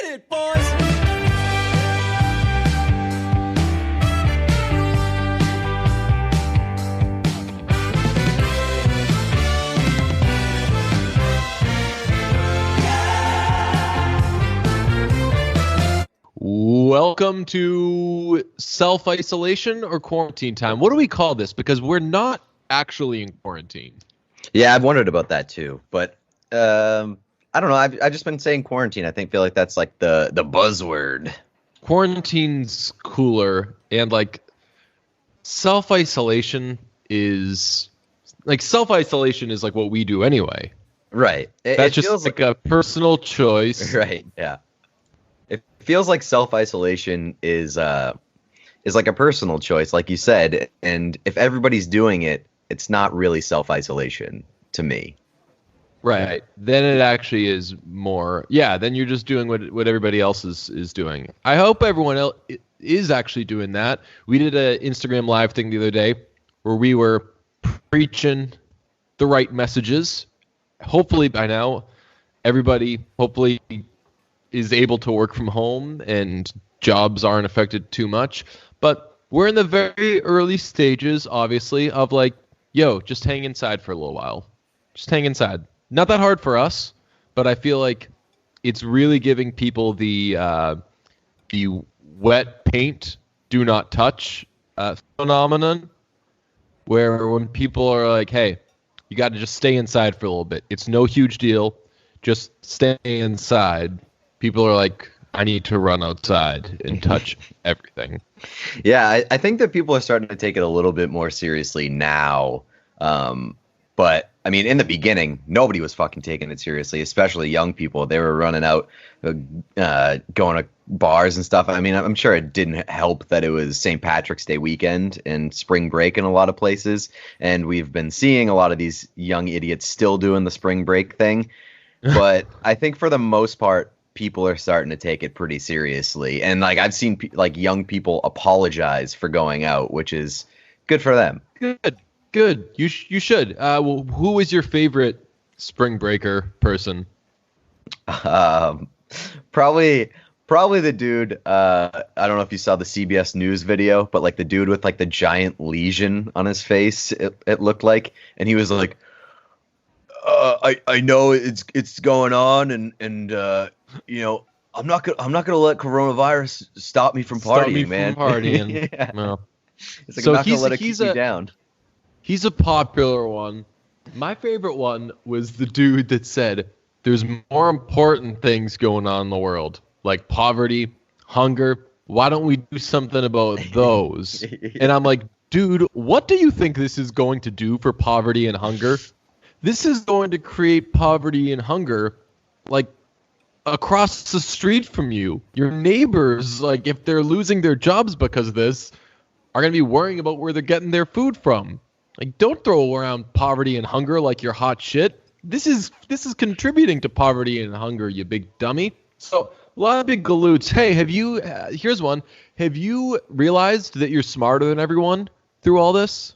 it, boys! Welcome to self-isolation or quarantine time. What do we call this? Because we're not actually in quarantine. Yeah, I've wondered about that too. But I don't know. I've just been saying quarantine. Feel like that's like the buzzword. Quarantine's cooler, and like self-isolation is like what we do anyway. Right. That's just like a personal choice. Right. Yeah. It feels like self-isolation is like a personal choice, like you said. And if everybody's doing it, it's not really self-isolation to me. Right. Then it actually is more. Yeah. Then you're just doing what everybody else is doing. I hope everyone else is actually doing that. We did an Instagram live thing the other day where we were preaching the right messages. Hopefully by now, everybody is able to work from home and jobs aren't affected too much. But we're in the very early stages, obviously, of like, yo, just hang inside for a little while. Just hang inside. Not that hard for us, but I feel like it's really giving people the wet paint, do not touch phenomenon, where when people are like, hey, you got to just stay inside for a little bit. It's no huge deal. Just stay inside. People are like, I need to run outside and touch everything. Yeah, I think that people are starting to take it a little bit more seriously now. But, I mean, in the beginning, nobody was fucking taking it seriously, especially young people. They were running out, going to bars and stuff. I mean, I'm sure it didn't help that it was St. Patrick's Day weekend and spring break in a lot of places. And we've been seeing a lot of these young idiots still doing the spring break thing. But I think for the most part, people are starting to take it pretty seriously. And like I've seen young people apologize for going out, which is good for them. Good. You should. Well, who was your favorite spring breaker person? Probably the dude. I don't know if you saw the CBS News video, but like the dude with like the giant lesion on his face, it looked like, and he was like, I know it's going on, and you know, I'm not gonna let coronavirus stop me from partying, man. Yeah. No. It's like, so I'm not gonna let it keep me down. He's a popular one. My favorite one was the dude that said, there's more important things going on in the world, like poverty, hunger. Why don't we do something about those? And I'm like, dude, what do you think this is going to do for poverty and hunger? This is going to create poverty and hunger, like, across the street from you. Your neighbors, like, if they're losing their jobs because of this, are going to be worrying about where they're getting their food from. Like, don't throw around poverty and hunger like you're hot shit. This is contributing to poverty and hunger, you big dummy. So, a lot of big galoots. Hey, here's one. Have you realized that you're smarter than everyone through all this?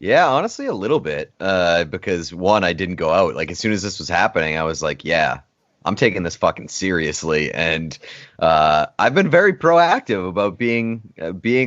Yeah, honestly, a little bit. Because one, I didn't go out. Like, as soon as this was happening, I was like, yeah, I'm taking this fucking seriously. And I've been very proactive about being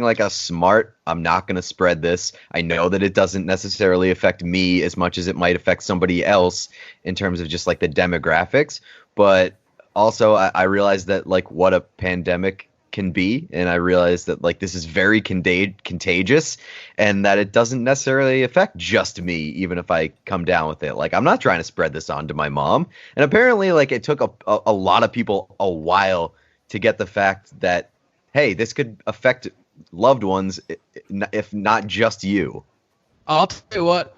like a smart, I'm not going to spread this. I know that it doesn't necessarily affect me as much as it might affect somebody else in terms of just like the demographics. But also I realized that like what a pandemic can be, and I realized that like this is very contagious, and that it doesn't necessarily affect just me, even if I come down with it. Like, I'm not trying to spread this on to my mom, and apparently like it took a lot of people a while to get the fact that, hey, this could affect loved ones if not just you. I'll tell you what,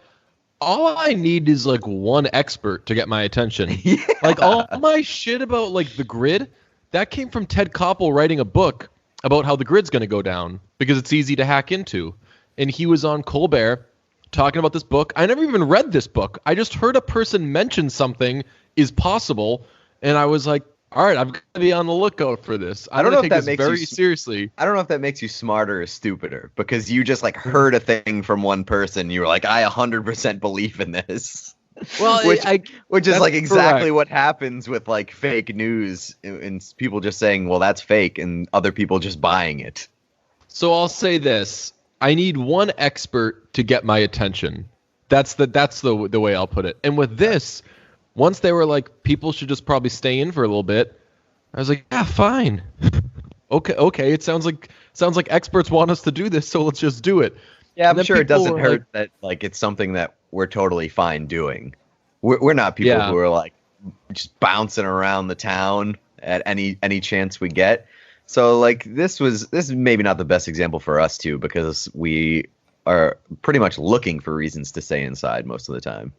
all I need is like one expert to get my attention. Yeah. Like all my shit about like the grid, that came from Ted Koppel writing a book about how the grid's going to go down because it's easy to hack into. And he was on Colbert talking about this book. I never even read this book. I just heard a person mention something is possible, and I was like, all right, I've got to be on the lookout for this. I don't know if that makes very seriously. I don't know if that makes you smarter or stupider, because you just like heard a thing from one person. You were like, I 100% believe in this. Well, which is like exactly correct. what happens with like fake news and people just saying, well, that's fake, and other people just buying it. So I'll say this: I need one expert to get my attention. That's the way I'll put it. And with this, once they were like, people should just probably stay in for a little bit, I was like, yeah, fine. Okay. It sounds like experts want us to do this, so let's just do it. Yeah, And I'm then sure it people doesn't were hurt like, that like it's something that we're totally fine doing. We're not people Yeah. who are like just bouncing around the town at any chance we get. So like this is maybe not the best example for us too, because we are pretty much looking for reasons to stay inside most of the time.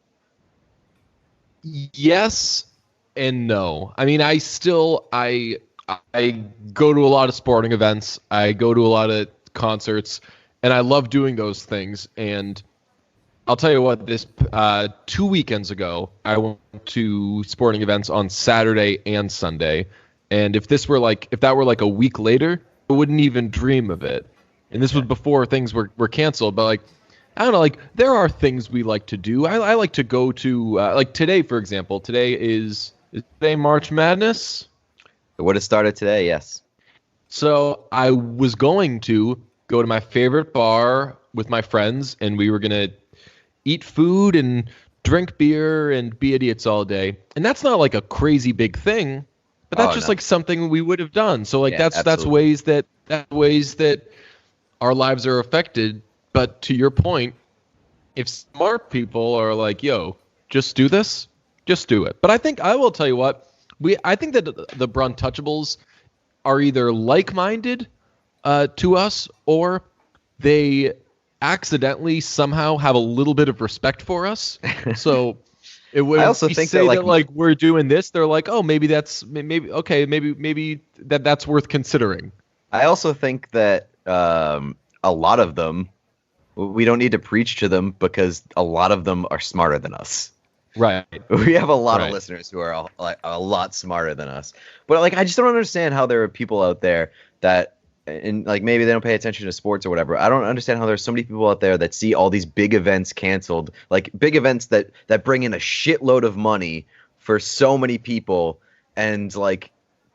yes and no. I mean, I go to a lot of sporting events. I go to a lot of concerts, and I love doing those things. And I'll tell you what, this 2 weekends ago, I went to sporting events on Saturday and Sunday. And if that were like a week later, I wouldn't even dream of it. And this was before things were canceled. But like, I don't know, like there are things we like to do. I like to go to like today, for example. Today is today March Madness. It would have started today, yes. So I was going to go to my favorite bar with my friends, and we were gonna eat food and drink beer and be idiots all day. And that's not like a crazy big thing, but that's just no. like something we would have done. So like Yeah, that's absolutely. ways that our lives are affected. But to your point, if smart people are like, "Yo, just do this," just do it. But I will tell you what, I think that the Bruntouchables are either like-minded to us, or they accidentally somehow have a little bit of respect for us. So when I also we think say that, like, we're doing this, they're like, oh, maybe that's maybe that's worth considering. I also think that a lot of them, we don't need to preach to them because a lot of them are smarter than us. Right. We have a lot of Right. listeners who are a lot smarter than us. But like, I just don't understand how there are people out there that, and like maybe they don't pay attention to sports or whatever. I don't understand how there's so many people out there that see all these big events canceled, like big events that bring in a shitload of money for so many people, and like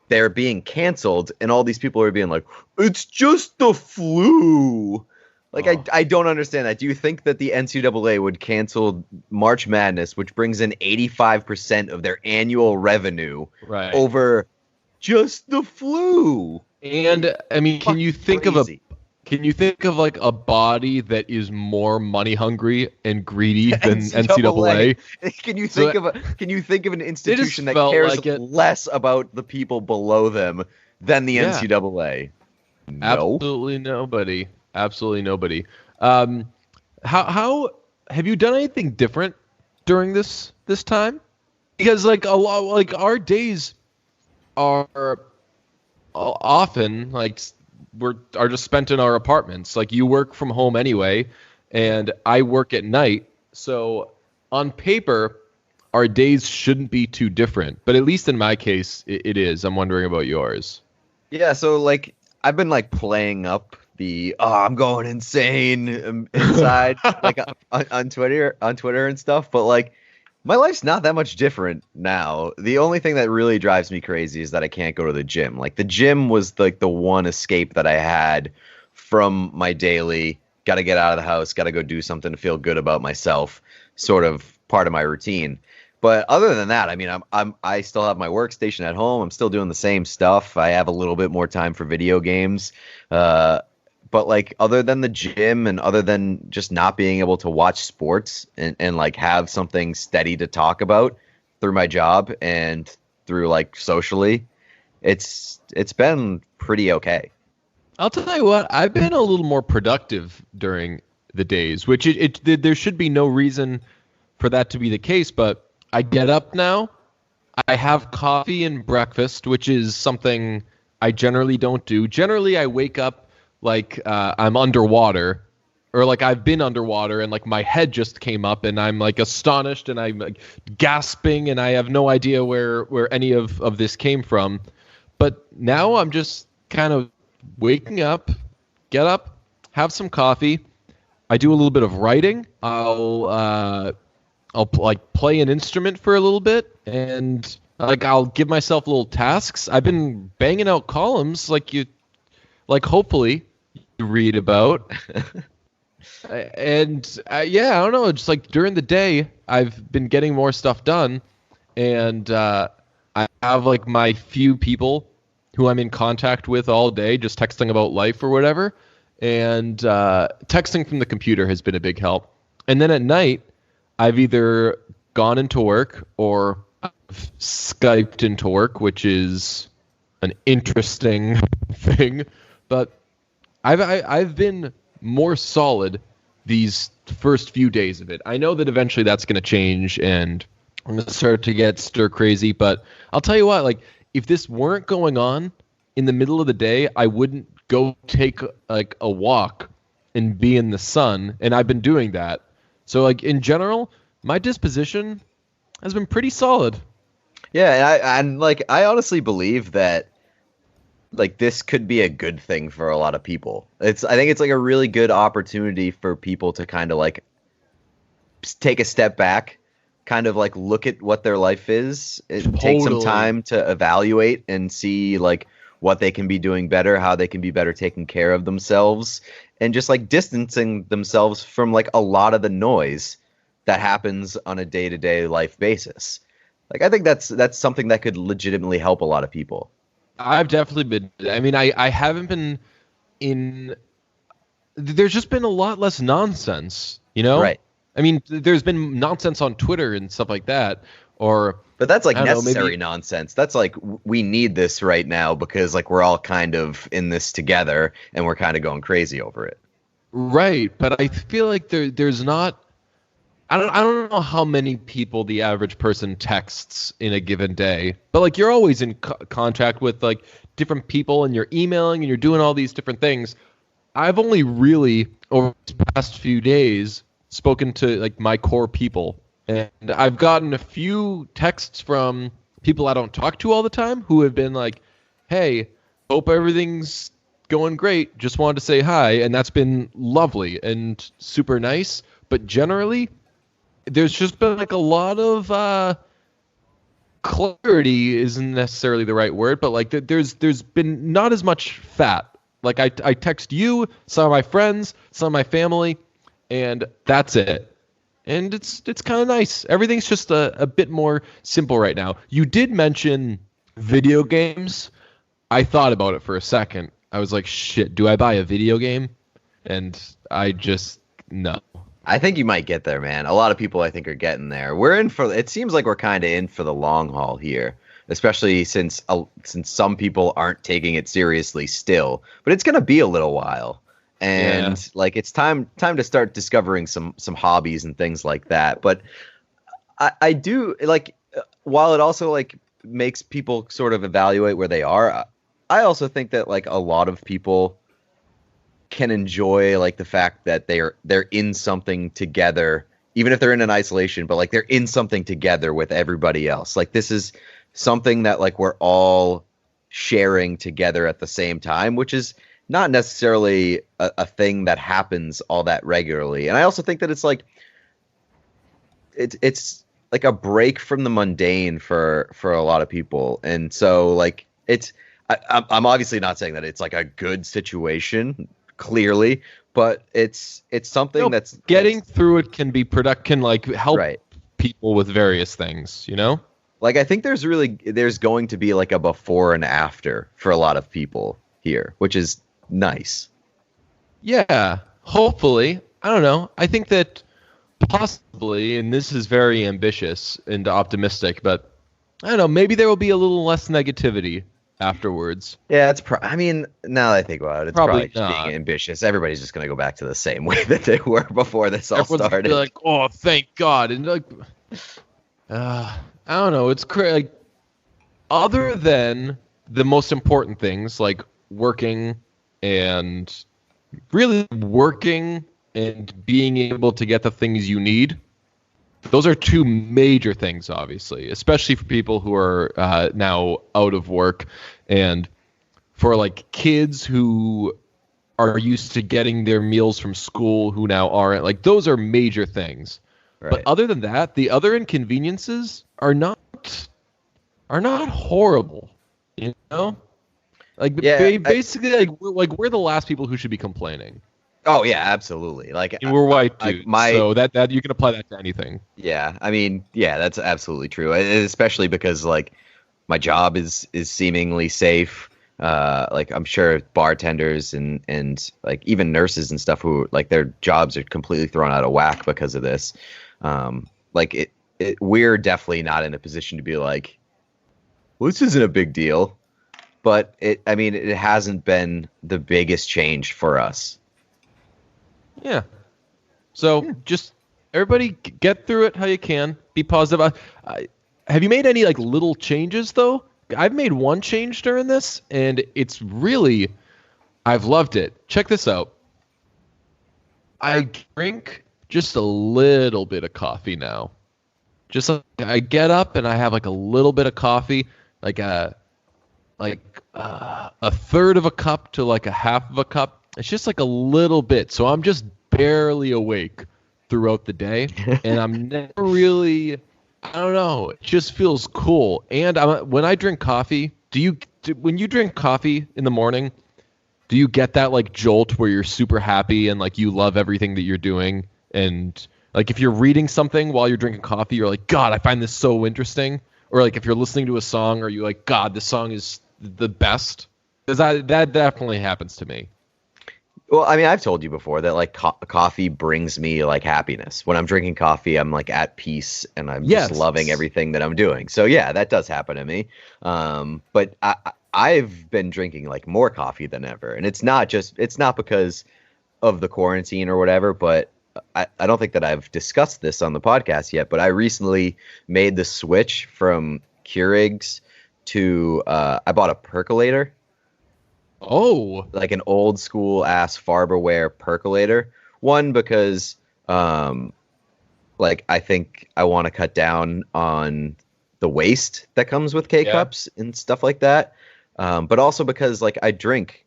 they're being canceled, and all these people are being like, it's just the flu. Like, Oh. I don't understand that. Do you think that the NCAA would cancel March Madness, which brings in 85% of their annual revenue, Right. over just the flu? And I mean, can you think Crazy. of like a body that is more money hungry and greedy than NCAA? Can you So think of an institution that felt cares like it. less about the people below them than the Yeah. NCAA? No. Absolutely nobody. Absolutely nobody. How have you done anything different during this time? Because like a lot, like our days are often like are just spent in our apartments. Like you work from home anyway, and I work at night. So on paper, our days shouldn't be too different. But at least in my case, it is. I'm wondering about yours. Yeah, so like I've been like playing up the I'm going insane inside like on Twitter and stuff, but like my life's not that much different now. The only thing that really drives me crazy is that I can't go to the gym. Like the gym was like the one escape that I had from my daily got to get out of the house, got to go do something to feel good about myself sort of part of my routine. But other than that, I mean, I still have my workstation at home. I'm still doing the same stuff. I have a little bit more time for video games. But like other than the gym and other than just not being able to watch sports and like have something steady to talk about through my job and through like socially, it's been pretty okay. I'll tell you what, I've been a little more productive during the days, which there should be no reason for that to be the case, but I get up now, I have coffee and breakfast, which is something I generally don't do. Generally, I wake up like I'm underwater, or like I've been underwater and like my head just came up and I'm like astonished and I'm like gasping and I have no idea where any of this came from. But now I'm just kind of waking up, get up, have some coffee. I do a little bit of writing. I'll I'll like play an instrument for a little bit, and like I'll give myself little tasks. I've been banging out columns hopefully you read about. And yeah, I don't know. Just like during the day, I've been getting more stuff done, and I have like my few people who I'm in contact with all day, just texting about life or whatever. And texting from the computer has been a big help. And then at night, I've either gone into work or I've Skyped into work, which is an interesting thing. But I've been more solid these first few days of it. I know that eventually that's going to change and I'm going to start to get stir crazy, but I'll tell you what, like if this weren't going on in the middle of the day, I wouldn't go take like a walk and be in the sun, and I've been doing that. So like in general, my disposition has been pretty solid. Yeah, and I honestly believe that like this could be a good thing for a lot of people. I think it's like a really good opportunity for people to kind of like take a step back, kind of like look at what their life is, take some time to evaluate and see like what they can be doing better, how they can be better taking care of themselves, and just like distancing themselves from like a lot of the noise that happens on a day-to-day life basis. Like I think that's something that could legitimately help a lot of people. I've definitely been. I mean, I haven't been in. There's just been a lot less nonsense, you know? Right. I mean, there's been nonsense on Twitter and stuff like that, but that's like necessary nonsense. That's like we need this right now because like we're all kind of in this together and we're kind of going crazy over it. Right, but I feel like there's not. I don't know how many people the average person texts in a given day, but like you're always in contact with like different people and you're emailing and you're doing all these different things. I've only really over the past few days spoken to like my core people, and I've gotten a few texts from people I don't talk to all the time who have been like, "Hey, hope everything's going great. Just wanted to say hi," and that's been lovely and super nice. But generally, there's just been like a lot of clarity isn't necessarily the right word, but like there's been not as much fat. Like I text you, some of my friends, some of my family, and that's it. And it's kind of nice. Everything's just a bit more simple right now. You did mention video games. I thought about it for a second. I was like, shit, do I buy a video game? And I just, no. I think you might get there, man. A lot of people, I think, are getting there. It seems like we're kind of in for the long haul here, especially since some people aren't taking it seriously still. But it's going to be a little while. And like it's time to start discovering some hobbies and things like that. But I do like, while it also like makes people sort of evaluate where they are, I also think that like a lot of people can enjoy like the fact that they're in something together, even if they're in an isolation, but like they're in something together with everybody else. Like this is something that like we're all sharing together at the same time, which is not necessarily a thing that happens all that regularly. And I also think that it's like it's like a break from the mundane for a lot of people. And so like I'm obviously not saying that it's like a good situation, clearly, but it's something that's getting through it can like help people with various things, you know? Like I think there's going to be like a before and after for a lot of people here, which is nice. Yeah, hopefully. I don't know. I think that possibly, and this is very ambitious and optimistic, but I don't know, maybe there will be a little less negativity afterwards. Yeah, I mean, now that I think about it, it's probably just being ambitious. Everybody's just going to go back to the same way that they were before this all started. Be like, oh, thank God. And like, I don't know. It's like, other than the most important things like working and being able to get the things you need. Those are two major things, obviously, especially for people who are now out of work, and for like kids who are used to getting their meals from school who now aren't. Like those are major things. But other than that, the other inconveniences are not horrible. You know, like basically, we're the last people who should be complaining. Oh yeah, absolutely. Like, and we're white dudes, so that you can apply that to anything. Yeah, I mean, yeah, that's absolutely true. Especially because like my job is seemingly safe. Like I'm sure bartenders and like even nurses and stuff who like their jobs are completely thrown out of whack because of this. Like we're definitely not in a position to be like, well, this isn't a big deal, but it hasn't been the biggest change for us. Yeah. So just everybody get through it how you can. Be positive. Have you made any like little changes though? I've made one change during this, and it's really, I've loved it. Check this out. I drink just a little bit of coffee now. Just I get up and I have like a little bit of coffee, like a third of a cup to like a half of a cup. It's just like a little bit. So I'm just barely awake throughout the day, and I'm never really, I don't know, it just feels cool. And when I drink coffee, when you drink coffee in the morning, do you get that like jolt where you're super happy and like you love everything that you're doing? And like if you're reading something while you're drinking coffee, you're like, God, I find this so interesting. Or like if you're listening to a song, or you like, God, this song is the best. Because that definitely happens to me. Well, I mean, I've told you before that like coffee brings me like happiness. When I'm drinking coffee, I'm like at peace and I'm just loving everything that I'm doing. So yeah, that does happen to me. But I've been drinking like more coffee than ever, and it's not because of the quarantine or whatever. But I don't think that I've discussed this on the podcast yet. But I recently made the switch from Keurigs to I bought a percolator. Oh, like an old school ass Farberware percolator. One, because like I think I want to cut down on the waste that comes with K-cups and stuff like that. But also because like I drink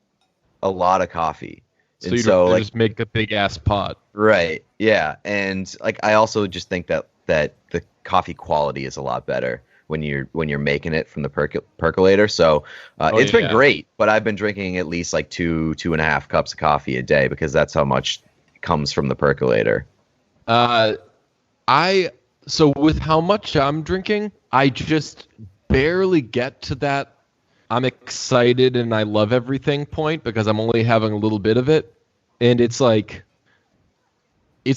a lot of coffee. So you just make a big ass pot. Right. Yeah. And like I also just think that the coffee quality is a lot better when you're making it from the percolator. So it's been great, but I've been drinking at least like 2.5 cups of coffee a day because that's how much comes from the percolator. So with how much I'm drinking, I just barely get to that I'm excited and I love everything point because I'm only having a little bit of it. And it's like you're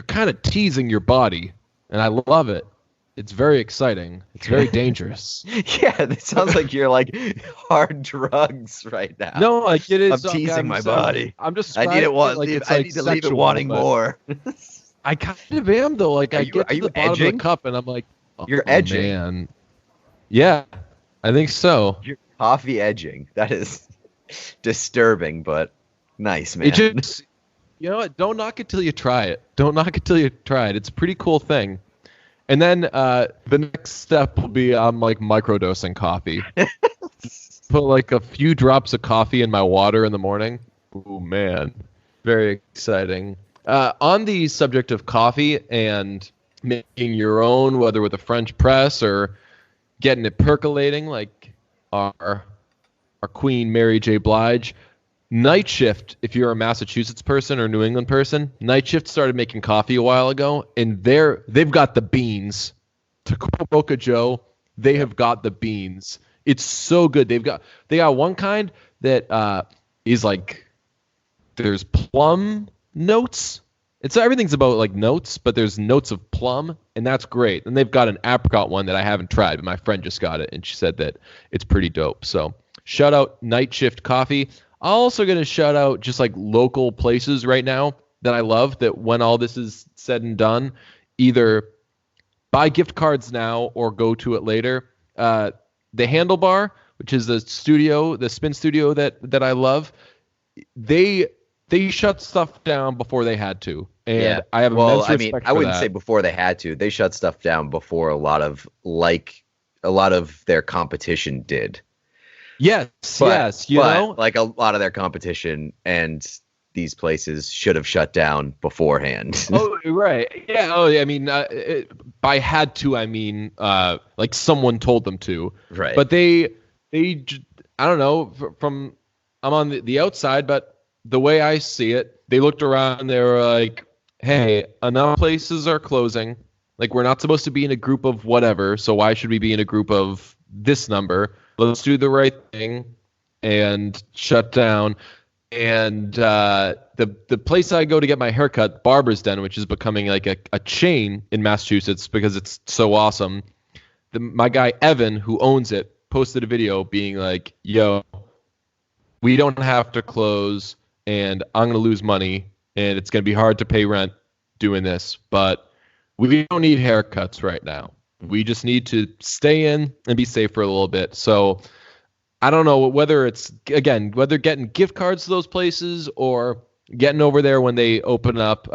kind of teasing your body, and I love it. It's very exciting. It's very dangerous. Yeah, it sounds like you're like hard drugs right now. No, like it is. I'm teasing my body. I'm just. I need it. I need to leave it wanting more. I kind of am though. Like I get to the bottom of the cup and I'm like, you're edging. Man. Yeah, I think so. You're coffee edging. That is disturbing, but nice, man. It just, you know what? Don't knock it till you try it. It's a pretty cool thing. And then the next step will be I'm like microdosing coffee. Put like a few drops of coffee in my water in the morning. Oh man, very exciting. On the subject of coffee and making your own, whether with a French press or getting it percolating, like our queen Mary J. Blige. Night Shift, if you're a Massachusetts person or New England person, Night Shift started making coffee a while ago, and they've got the beans. To quote Boca Joe, they have got the beans. It's so good. They got one kind that is like there's plum notes. Everything's about like notes, but there's notes of plum, and that's great. And they've got an apricot one that I haven't tried, but my friend just got it, and she said that it's pretty dope. So shout out Night Shift Coffee. I'm also going to shout out just like local places right now that I love that when all this is said and done, either buy gift cards now or go to it later. The Handlebar, which is the spin studio that I love, they shut stuff down before they had to. And I have immense respect for I wouldn't that. say before they had to. They shut stuff down before a lot of their competition did. Yes, you know, like a lot of their competition and these places should have shut down beforehand. Oh, right. Yeah. Oh, yeah. I mean, by had to, I mean, like someone told them to. Right. But I don't know. From I'm on the outside, but the way I see it, they looked around. They were like, "Hey, enough places are closing. Like, we're not supposed to be in a group of whatever. So why should we be in a group of this number? Let's do the right thing and shut down." And the place I go to get my haircut, Barber's Den, which is becoming like a chain in Massachusetts because it's so awesome. My guy Evan, who owns it, posted a video being like, "Yo, we don't have to close, and I'm gonna lose money, and it's gonna be hard to pay rent doing this, but we don't need haircuts right now. We just need to stay in and be safe for a little bit." So I don't know whether getting gift cards to those places or getting over there when they open up.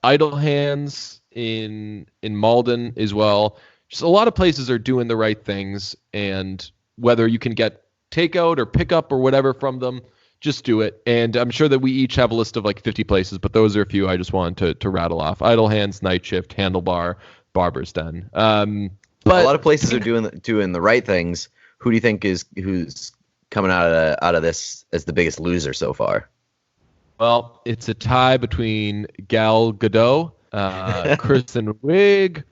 Idle Hands in Malden as well. Just a lot of places are doing the right things, and whether you can get takeout or pickup or whatever from them, just do it. And I'm sure that we each have a list of like 50 places, but those are a few I just wanted to rattle off: Idle Hands, Night Shift, Handlebar, Barber's Den. But a lot of places are doing the right things. Who do you think who's coming out of this as the biggest loser so far? Well, it's a tie between Gal Gadot, Kristen Wiig,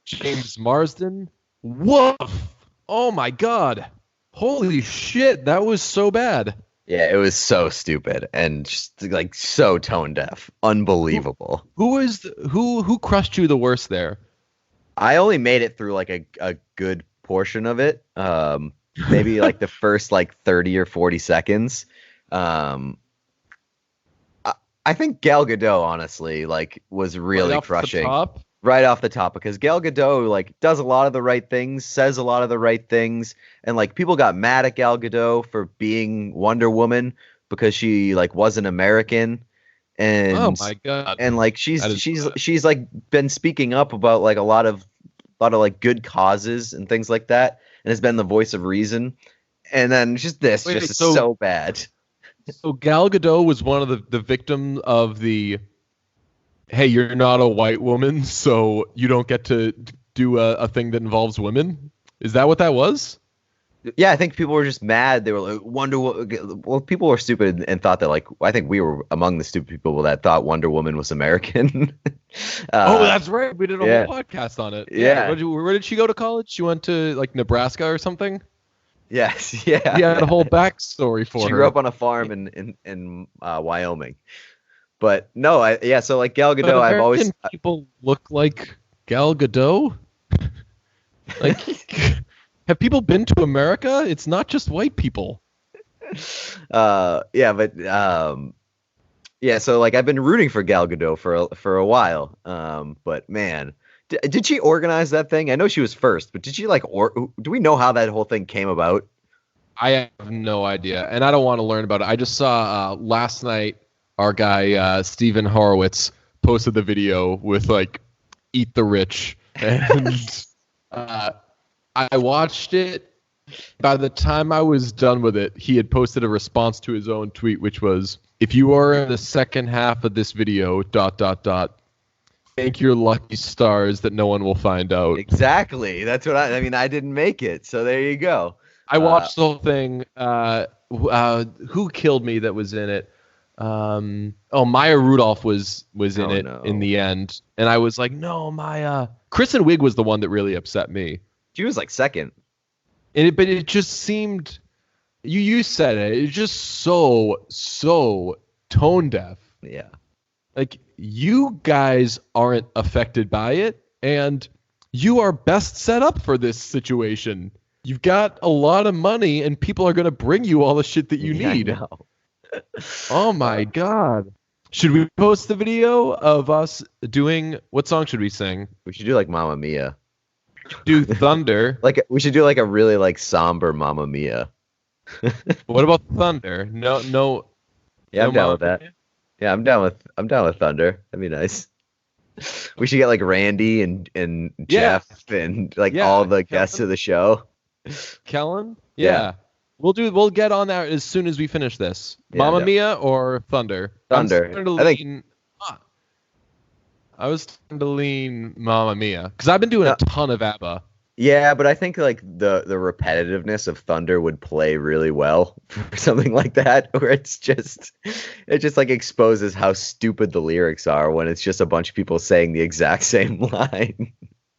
James Marsden. Woof! Oh my God! Holy shit! That was so bad. Yeah, it was so stupid and just like so tone deaf. Unbelievable. Who crushed you the worst there? I only made it through like a good portion of it. Maybe like the first like 30 or 40 seconds. I think Gal Gadot honestly like was really crushing right off the top, because Gal Gadot like does a lot of the right things, says a lot of the right things, and like people got mad at Gal Gadot for being Wonder Woman because she like wasn't American. And oh my God. And like she's like been speaking up about like a lot of like good causes and things like that, and has been the voice of reason. And then is so bad. So Gal Gadot was one of the victims of the, hey, you're not a white woman, so you don't get to do a thing that involves women. Is that what that was? Yeah, I think people were just mad. They were like, well, people were stupid and thought that, like, I think we were among the stupid people that thought Wonder Woman was American. Oh, that's right. We did a whole podcast on it. Yeah. Where did she go to college? She went to, like, Nebraska or something? Yes, yeah. Yeah, had a whole backstory for her. She grew up on a farm in Wyoming. But no, so like Gal Gadot, I've always people look like Gal Gadot. Like, have people been to America? It's not just white people. So like I've been rooting for Gal Gadot for a while. But man, did she organize that thing? I know she was first, but did she like do we know how that whole thing came about? I have no idea, and I don't want to learn about it. I just saw last night our guy Stephen Horowitz posted the video with like "Eat the Rich," and I watched it. By the time I was done with it, he had posted a response to his own tweet, which was, "If you are in the second half of this video, ... thank your lucky stars that no one will find out." Exactly. That's what I mean. I didn't make it, so there you go. I watched the whole thing. Who killed me that was in it? Maya Rudolph was in it in the end, and I was like, no, Maya. Kristen Wiig was the one that really upset me. She was like second. But it just seemed, you said it. It's just so tone deaf. Yeah. Like, you guys aren't affected by it, and you are best set up for this situation. You've got a lot of money, and people are going to bring you all the shit that you need. I know. Oh my God. Should we post the video of us doing, what song should we sing? We should do like Mamma Mia. Do Thunder. Like we should do like a really like somber Mamma Mia. What about Thunder? No. Yeah, I'm down with that. Yeah, I'm down with Thunder. That'd be nice. We should get like Randy and Jeff and like all the guests of the show. Kellen? Yeah. We'll get on that as soon as we finish this. Yeah, Mamma Mia or Thunder? Thunder. I was starting to lean Mamma Mia because I've been doing a ton of ABBA. Yeah, but I think like the repetitiveness of Thunder would play really well for something like that, where it just like exposes how stupid the lyrics are when it's just a bunch of people saying the exact same line.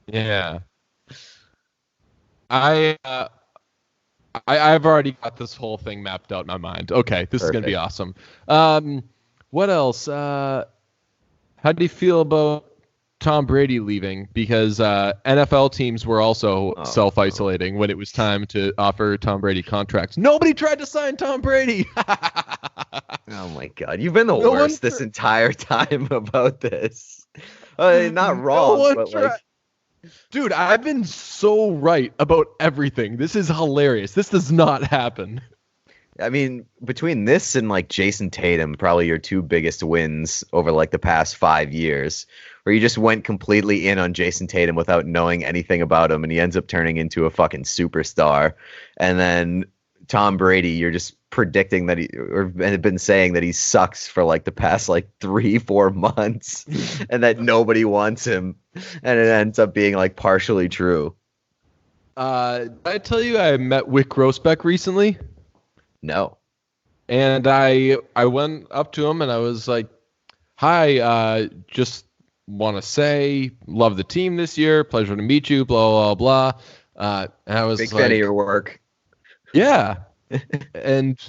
Yeah. I've already got this whole thing mapped out in my mind. Okay, this is gonna be awesome. What else? How do you feel about Tom Brady leaving? Because NFL teams were also self-isolating when it was time to offer Tom Brady contracts. Nobody tried to sign Tom Brady. Oh my God, you've been the worst this entire time about this. Not wrong, but like. Dude, I've been so right about everything. This is hilarious. This does not happen. I mean, between this and like Jason Tatum, probably your two biggest wins over like the past 5 years, where you just went completely in on Jason Tatum without knowing anything about him, and he ends up turning into a fucking superstar. And then Tom Brady, you're just predicting that have been saying that he sucks for like the past like 3-4 months, and that nobody wants him, and it ends up being like partially true. Did I tell you I met Wick Grossbeck recently? No. And I went up to him and I was like, hi, just want to say, love the team this year. Pleasure to meet you, blah, blah, blah. And I was big fan of your work. Yeah. And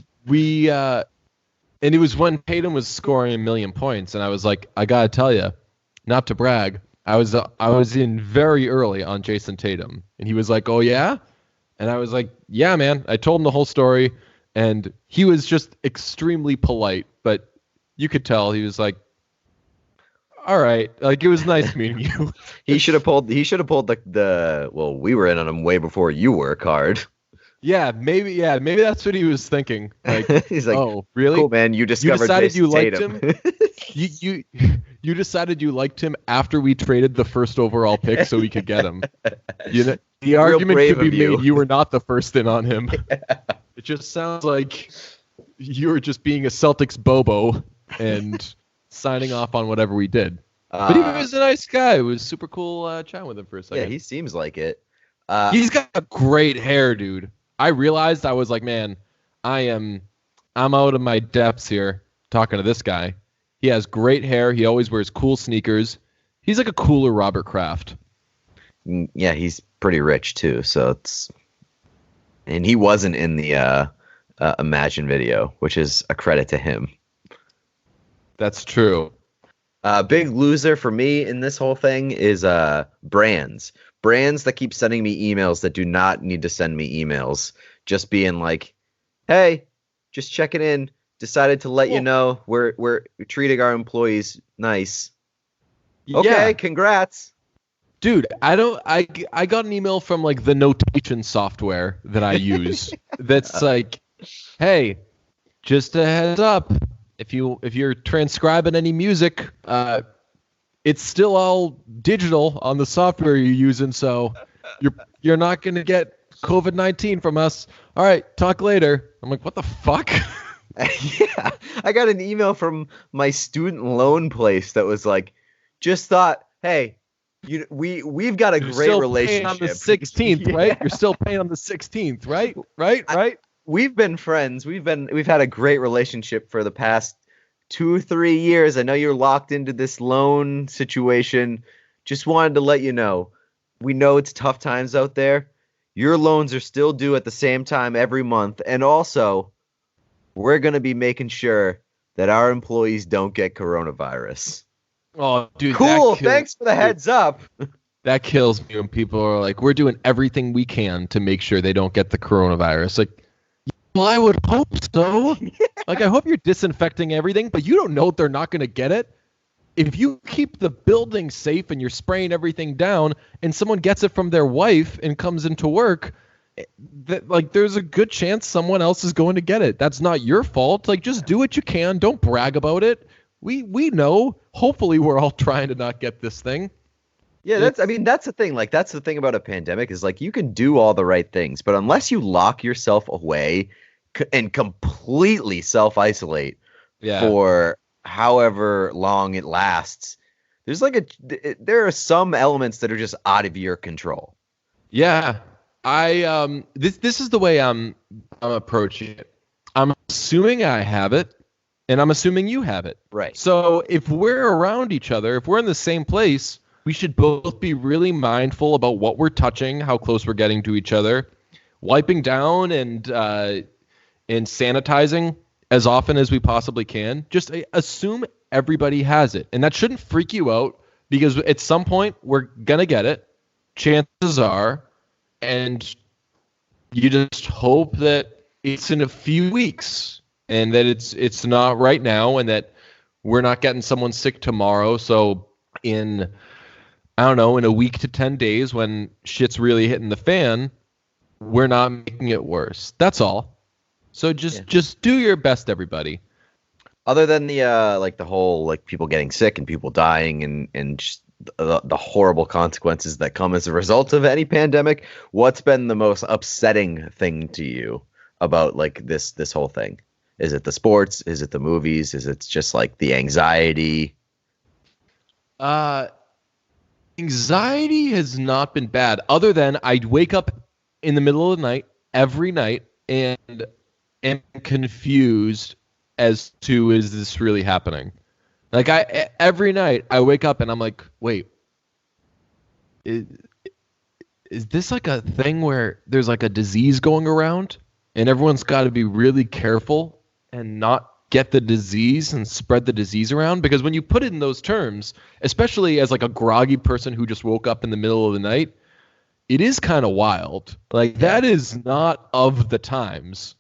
and it was when Tatum was scoring 1 million points. And I was like, I got to tell you, not to brag, I was in very early on Jason Tatum. And he was like, oh, yeah? And I was like, yeah, man. I told him the whole story. And he was just extremely polite, but you could tell he was like, all right, like it was nice meeting you. He should have pulled the well, we were in on him way before you were card. Yeah, maybe that's what he was thinking. Like, he's like, oh, really? Cool, man, you discovered decided you liked Tatum. him. You decided you liked him after we traded the first overall pick so we could get him. You know, the argument could be made you were not the first in on him. Yeah. It just sounds like you were just being a Celtics bobo and signing off on whatever we did. But he was a nice guy. It was super cool chatting with him for a second. Yeah, he seems like it. He's got great hair, dude. I realized I was like, man, I'm out of my depths here talking to this guy. He has great hair. He always wears cool sneakers. He's like a cooler Robert Kraft. Yeah, he's pretty rich too. So it's. And he wasn't in the Imagine video, which is a credit to him. That's true. Big loser for me in this whole thing is brands. Brands that keep sending me emails that do not need to send me emails. Just being like, hey, just checking in. Decided to let you know we're treating our employees nice. Okay, congrats. Dude, I got an email from like the notation software that I use that's like, hey, just a heads up, if you're transcribing any music, it's still all digital on the software you're using, so you're not gonna get COVID-19 from us. All right, talk later. I'm like, what the fuck? Yeah, I got an email from my student loan place that was like, just thought, hey. We've got a great relationship. On the 16th, right? Yeah. You're still paying on the 16th, right? Right? We've been friends. We've had a great relationship for the past 2-3 years. I know you're locked into this loan situation. Just wanted to let you know. We know it's tough times out there. Your loans are still due at the same time every month, and also we're going to be making sure that our employees don't get coronavirus. Oh, dude, cool. Thanks for the heads up. That kills me when people are like, we're doing everything we can to make sure they don't get the coronavirus. Like, well, I would hope so. Yeah. Like, I hope you're disinfecting everything, but you don't know if they're not going to get it. If you keep the building safe and you're spraying everything down and someone gets it from their wife and comes into work, there's a good chance someone else is going to get it. That's not your fault. Like, just do what you can. Don't brag about it. We know. Hopefully, we're all trying to not get this thing. Yeah, that's the thing. Like, that's the thing about a pandemic is like you can do all the right things, but unless you lock yourself away and completely self-isolate Yeah. for however long it lasts, there are some elements that are just out of your control. Yeah. This is the way I'm approaching it. I'm assuming I have it, and I'm assuming you have it. Right. So if we're around each other, if we're in the same place, we should both be really mindful about what we're touching, how close we're getting to each other, wiping down and sanitizing as often as we possibly can. Just assume everybody has it. And that shouldn't freak you out, because at some point we're going to get it. Chances are. And you just hope that it's in a few weeks and that it's not right now, and that we're not getting someone sick tomorrow. So in a week to 10 days when shit's really hitting the fan, we're not making it worse. That's all. So just do your best, everybody. Other than the the whole people getting sick and people dying and just the horrible consequences that come as a result of any pandemic, what's been the most upsetting thing to you about this whole thing? Is it the sports? Is it the movies? Is it just the anxiety? Anxiety has not been bad, other than I'd wake up in the middle of the night every night and am confused as to, is this really happening? Every night I wake up and I'm like, wait, is this a thing where there's a disease going around and everyone's got to be really careful and not get the disease and spread the disease around? Because when you put it in those terms, especially as a groggy person who just woke up in the middle of the night, it is kind of wild. That is not of the times,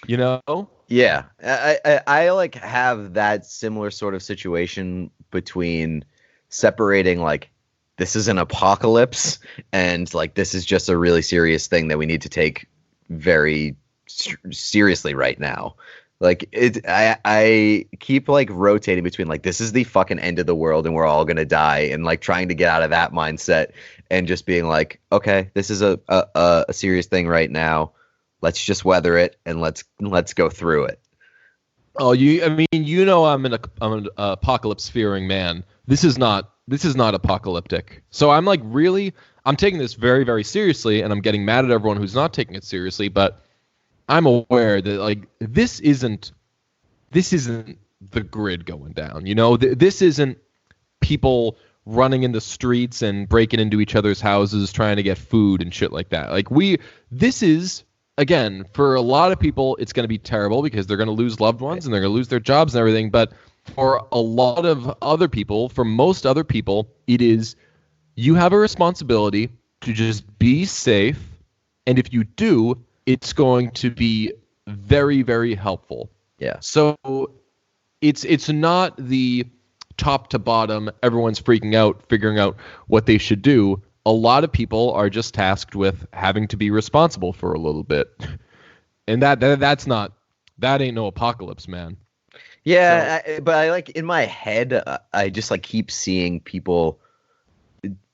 you know? Yeah, I have that similar sort of situation between separating this is an apocalypse and this is just a really serious thing that we need to take very seriously right now. I keep rotating between this is the fucking end of the world and we're all gonna die, and trying to get out of that mindset and just being okay, this is a serious thing right now. Let's just weather it and let's go through it. Oh, I'm an apocalypse fearing man. This is not apocalyptic. So I'm I'm taking this very, very seriously, and I'm getting mad at everyone who's not taking it seriously, but I'm aware that this isn't the grid going down. This isn't people running in the streets and breaking into each other's houses trying to get food and shit like that. This is, again, for a lot of people, it's going to be terrible because they're going to lose loved ones and they're going to lose their jobs and everything. But for a lot of other people, for most other people, it is, you have a responsibility to just be safe. And if you do, it's going to be very, very helpful. Yeah. So it's not the top to bottom, everyone's freaking out, figuring out what they should do. A lot of people are just tasked with having to be responsible for a little bit. And that ain't no apocalypse, man. Yeah, so, but I in my head, I just keep seeing people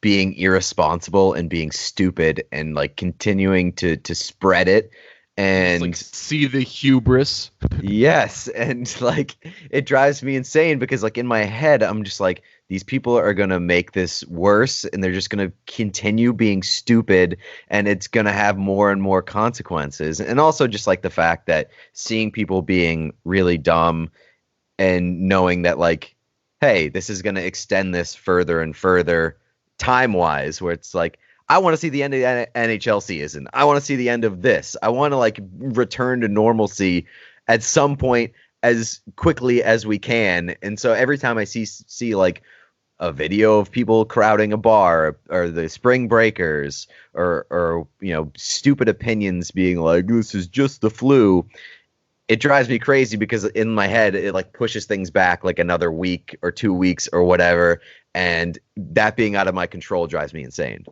being irresponsible and being stupid and continuing to spread it and see the hubris. Yes, and it drives me insane because in my head I'm just these people are going to make this worse and they're just going to continue being stupid and it's going to have more and more consequences. And also just the fact that seeing people being really dumb and knowing that hey, this is going to extend this further and further time-wise, where it's I want to see the end of the NHL season. I want to see the end of this. I want to return to normalcy at some point as quickly as we can. And so every time I see a video of people crowding a bar or the spring breakers or stupid opinions being this is just the flu, it drives me crazy because in my head it pushes things back another week or 2 weeks or whatever, and that being out of my control drives me insane.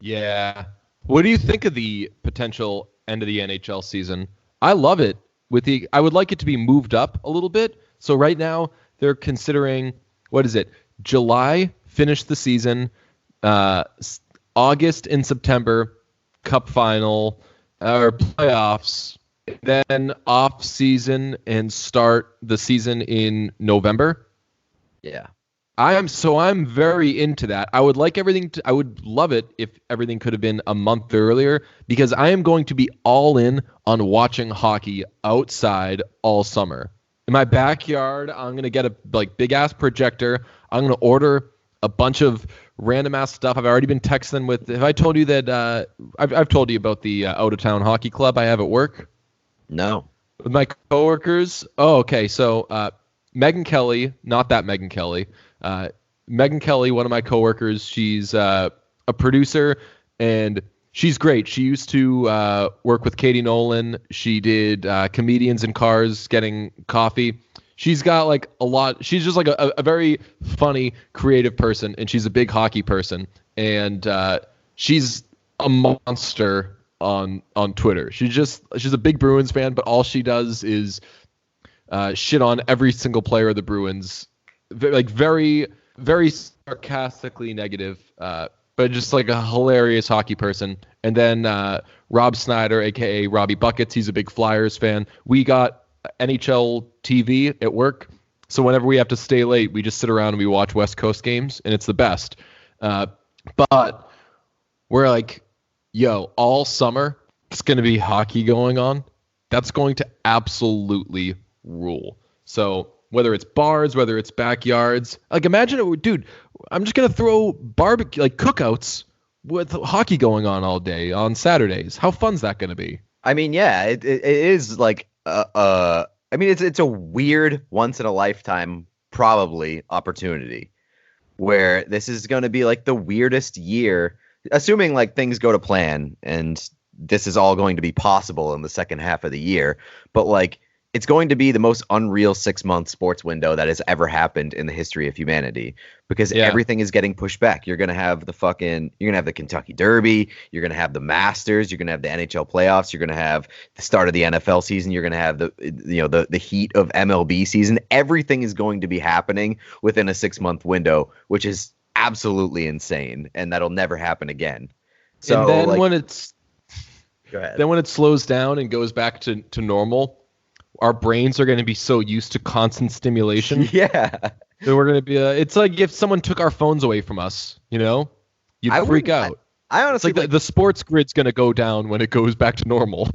Yeah. What do you think of the potential end of the NHL season? I love it. I would like it to be moved up a little bit. So right now they're considering, what is it? July, finish the season. August and September, cup final or playoffs. then off season and start the season in November. Yeah. I'm very into that. I would love it if everything could have been a month earlier, because I am going to be all in on watching hockey outside all summer. In my backyard, I'm going to get a big ass projector. I'm going to order a bunch of random ass stuff. I've already been texting with. Have I told you that I've told you about the out of town hockey club I have at work? No. With my coworkers. Oh, okay. So Megan Kelly, not that Megan Kelly. Megan Kelly, one of my coworkers, she's a producer, and she's great. She used to work with Katie Nolan. She did Comedians in Cars Getting Coffee. She's got like a lot. She's just like a very funny, creative person, and she's a big hockey person. And she's a monster on Twitter. She's a big Bruins fan, but all she does is shit on every single player of the Bruins. Like very, very sarcastically negative, but just like a hilarious hockey person. And then Rob Snyder, aka Robbie Buckets, he's a big Flyers fan. We got NHL TV at work, so whenever we have to stay late, we just sit around and we watch West Coast games, and it's the best. But we're like, yo, all summer it's going to be hockey going on. That's going to absolutely rule. So whether it's bars, whether it's backyards, like imagine it, dude. I'm just gonna throw barbecue, like cookouts with hockey going on all day on Saturdays. How fun's that gonna be? I mean, yeah, it is like I mean, it's a weird once in a lifetime probably opportunity where this is going to be like the weirdest year, assuming like things go to plan and this is all going to be possible in the second half of the year. But like, it's going to be the most unreal 6-month sports window that has ever happened in the history of humanity, because everything is getting pushed back. You're going to have the Kentucky Derby. You're going to have the Masters. You're going to have the NHL playoffs. You're going to have the start of the NFL season. You're going to have the heat of MLB season. Everything is going to be happening within a 6-month window, which is absolutely insane. And that'll never happen again. So and then when it slows down and goes back to normal, our brains are going to be so used to constant stimulation. Yeah. That we're going to be, it's like if someone took our phones away from us, you'd freak out. I honestly, it's like the sports grid's going to go down when it goes back to normal.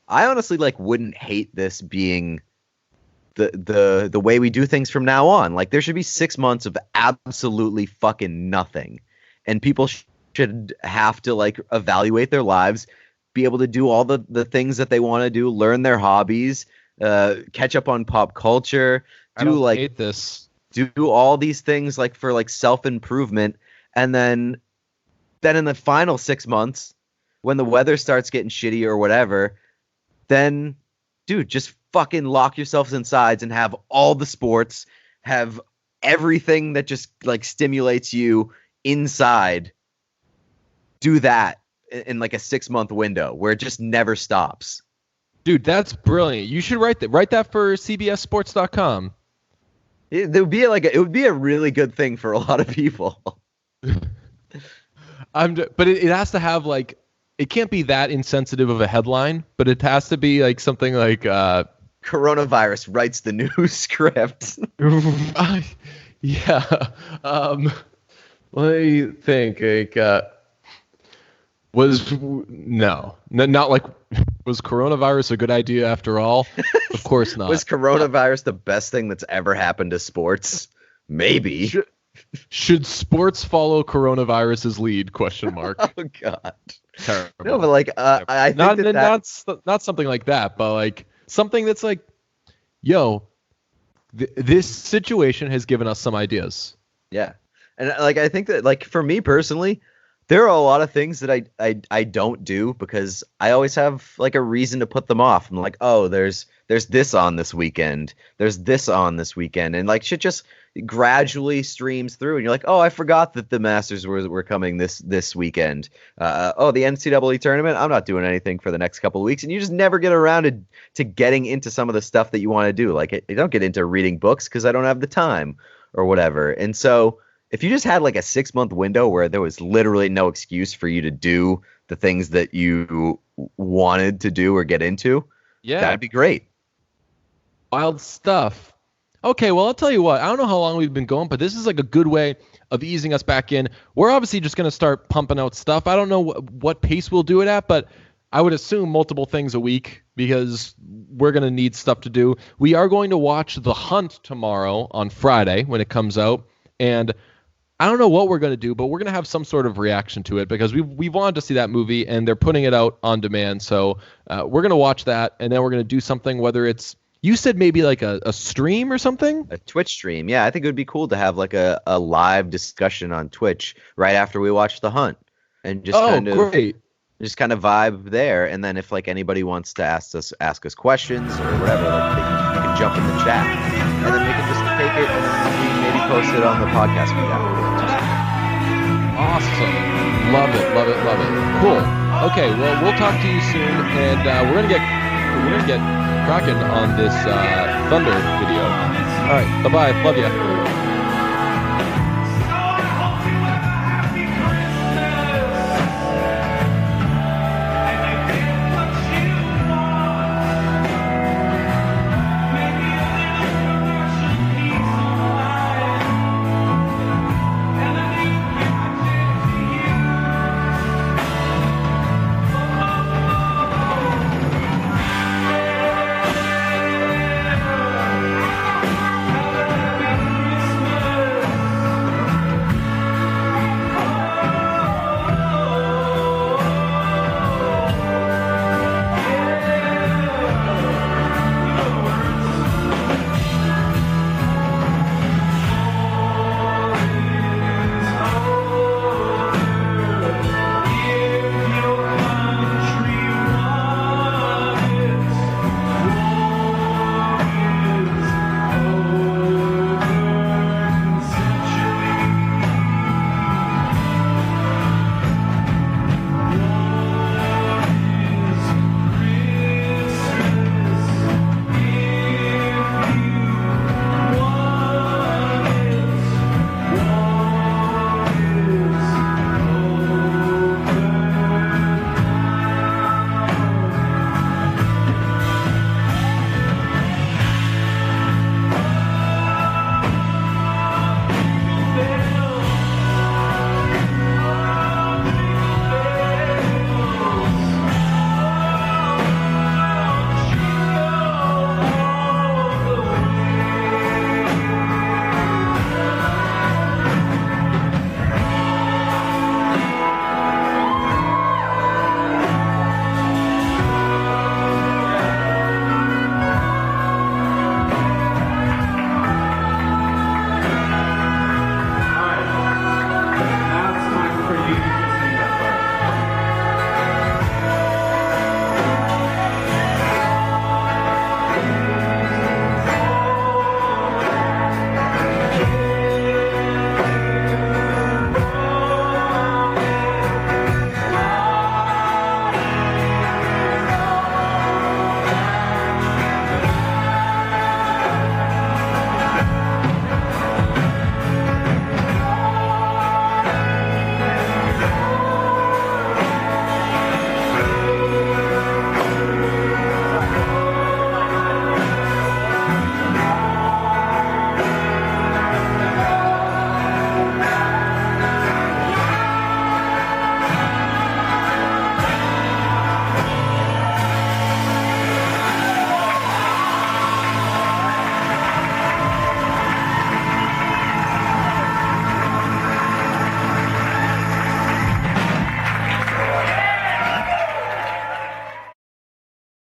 I honestly wouldn't hate this being the way we do things from now on. Like, there should be 6 months of absolutely fucking nothing. And people should have to evaluate their lives, be able to do all the things that they want to do, learn their hobbies, catch up on pop culture, hate this. Do all these things for self-improvement. And then in the final 6 months, when the weather starts getting shitty or whatever, then dude, just fucking lock yourselves inside and have all the sports, have everything that just stimulates you inside. Do that in a 6-month window where it just never stops. Dude, that's brilliant. You should write that for CBSSports.com. It would be a really good thing for a lot of people. But it has to have it can't be that insensitive of a headline, but it has to be something like coronavirus writes the new script. Yeah. Let me think. Was coronavirus a good idea after all? Of course not. Was coronavirus the best thing that's ever happened to sports? Maybe. Should sports follow coronavirus's lead? ? Oh God. Terrible. No, but I think not something like that, but something that's this situation has given us some ideas. Yeah, and I think that for me personally, there are a lot of things that I don't do because I always have a reason to put them off. I'm like, oh, there's this on this weekend. There's this on this weekend. And shit just gradually streams through. And you're like, oh, I forgot that the Masters were coming this weekend. The NCAA tournament, I'm not doing anything for the next couple of weeks. And you just never get around to getting into some of the stuff that you want to do. I don't get into reading books because I don't have the time or whatever. And so if you just had a 6-month window where there was literally no excuse for you to do the things that you wanted to do or get into, Yeah. That'd be great. Wild stuff. Okay, well, I'll tell you what. I don't know how long we've been going, but this is like a good way of easing us back in. We're obviously just going to start pumping out stuff. I don't know what pace we'll do it at, but I would assume multiple things a week because we're going to need stuff to do. We are going to watch The Hunt tomorrow on Friday when it comes out, and I don't know what we're going to do, but we're going to have some sort of reaction to it because we wanted to see that movie, and they're putting it out on demand. So we're going to watch that, and then we're going to do something, whether it's, you said maybe like a stream or something? A Twitch stream. Yeah, I think it would be cool to have like a live discussion on Twitch right after we watch The Hunt. And just great. Just kind of vibe there. And then if like anybody wants to ask us questions or whatever, like you can jump in the chat. And then we can just take it and maybe post it on the podcast feed afterwards. Awesome. Love it. Cool. Okay, well, we'll talk to you soon, and we're gonna get cracking on this Thunder video. All right, bye-bye. Love ya.